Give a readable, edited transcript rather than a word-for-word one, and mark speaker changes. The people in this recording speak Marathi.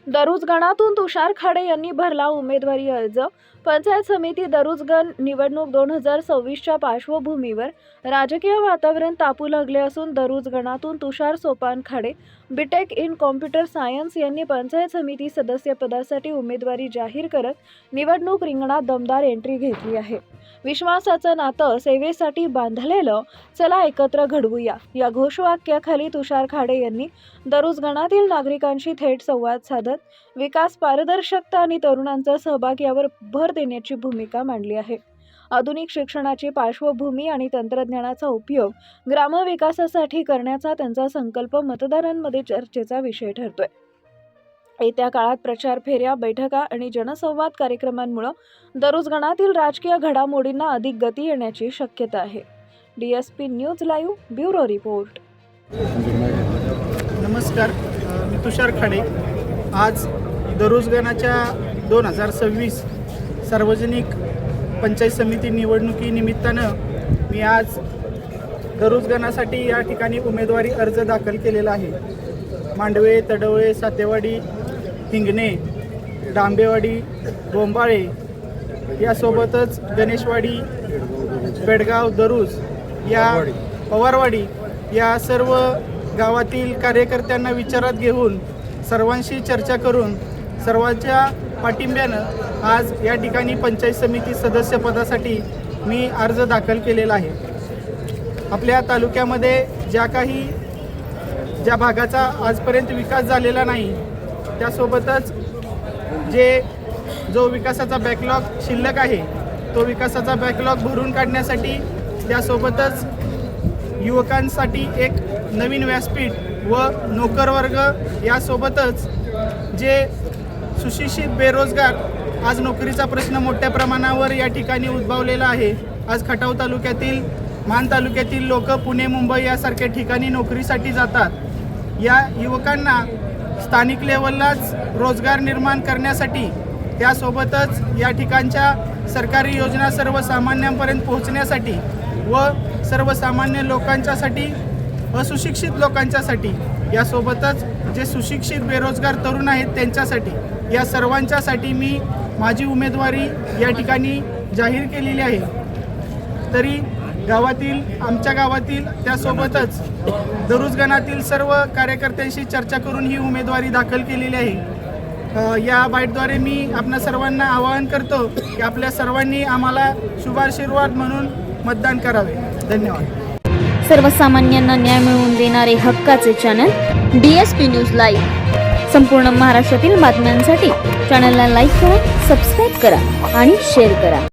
Speaker 1: दरुजगणातून तुषार खाडे यांनी भरला उमेदवारी अर्ज। पंचायत समिती दरुजगण निवडणूक 2026च्या पार्श्वभूमीवर राजकीय वातावरण तापू लागले असून दरुजगणातून Tushar Sopan Khade BTech in computer science यांनी पंचायत समिती सदस्य पदासाठी उमेदवारी जाहीर करत निवडणूक रिंगणात दमदार एंट्री घेतली आहे। विश्वासाचं नातं सेवेसाठी बांधलेलं, चला एकत्र घडवूया या घोषवाक्याखाली तुषार खाडे यांनी दरुजगणातील नागरिकांशी थेट संवाद साधत विकास, पारदर्शकता आणि तरुणांचा सहभाग यावर भर देण्याची भूमिका मांडली आहे। आधुनिक शिक्षणाची पार्श्वभूमी आणि तंत्रज्ञानाचा उपयोग ग्रामविकासासाठी करण्याचा त्यांचा संकल्प मतदारांमध्ये चर्चेचा विषय ठरतोय। येत्या काळात प्रचार फेऱ्या, बैठका आणि जनसंवाद कार्यक्रमांमुळे दरुजगणातील राजकीय घडामोडींना अधिक गती येण्याची शक्यता आहे। DSP news live bureau report.
Speaker 2: नमस्कार, मी तुषार खाडे। आज दरुजगणाच्या 2026 सार्वजनिक पंचायत समिती निवडणुकीनिमित्तानं मी आज दरुजगणासाठी या ठिकाणी उमेदवारी अर्ज दाखल केलेला आहे। मांडवे, तडवळे, सातेवाडी, हिंगणे, डांबेवाडी, बोंबाळे यासोबतच गणेशवाडी, पेडगाव, दरुज या पवारवाडी या सर्व गावातील कार्यकर्त्यांना विचारात घेऊन सर्वांशी चर्चा करून सर्वांच्या पाठिंब्यानं आज या ठिकाणी पंचायत समिती सदस्यपदासाठी मी अर्ज दाखल केलेला आहे। आपल्या तालुक्यामध्ये ज्या भागाचा आजपर्यंत विकास झालेला नाही, त्यासोबतच जो विकासाचा बॅकलॉग शिल्लक आहे, तो विकासाचा बॅकलॉग भरून काढण्यासाठी, त्यासोबतच युवकांसाठी एक नवीन व्यासपीठ व नोकरवर्ग यासोबतच जे सुशिक्षित बेरोजगार, आज नोकरीचा प्रश्न मोठ्या प्रमाणावर या ठिकाणी उद्भवलेला आहे। आज खटाव तालुक्यातील, मान तालुक्यातील लोक पुणे, मुंबई यासारख्या ठिकाणी नोकरीसाठी जातात। या युवकांना स्थानिक लेवललाच रोजगार निर्माण करण्यासाठी, त्यासोबतच या ठिकाणच्या सरकारी योजना सर्वसामान्यांपर्यंत पोहोचण्यासाठी व सर्वसामान्य लोकांच्यासाठी, असुशिक्षित लोकांच्यासाठी, यासोबतच जे सुशिक्षित बेरोजगार तरुण आहेत त्यांच्यासाठी, या सर्वांच्यासाठी मी माझी उमेदवारी या ठिकाणी जाहीर केलेली आहे। तरी आमच्या गावातील त्यासोबतच दरुजगणातील सर्व कार्यकर्त्यांशी चर्चा करून ही उमेदवारी दाखल केलेली आहे। या बाईटद्वारे मी आपणा सर्वांना आवाहन करतो की आपल्या सर्वांनी आम्हाला शुभाशीर्वाद म्हणून मतदान करावे। धन्यवाद।
Speaker 3: सर्वसामान्यांना न्याय मिळवून देणारे हक्काचे चॅनल DSP न्यूज लाईव्ह। संपूर्ण महाराष्ट्रातील बातम्यांसाठी चॅनलला लाईक करा, सबस्क्राईब करा आणि शेअर करा।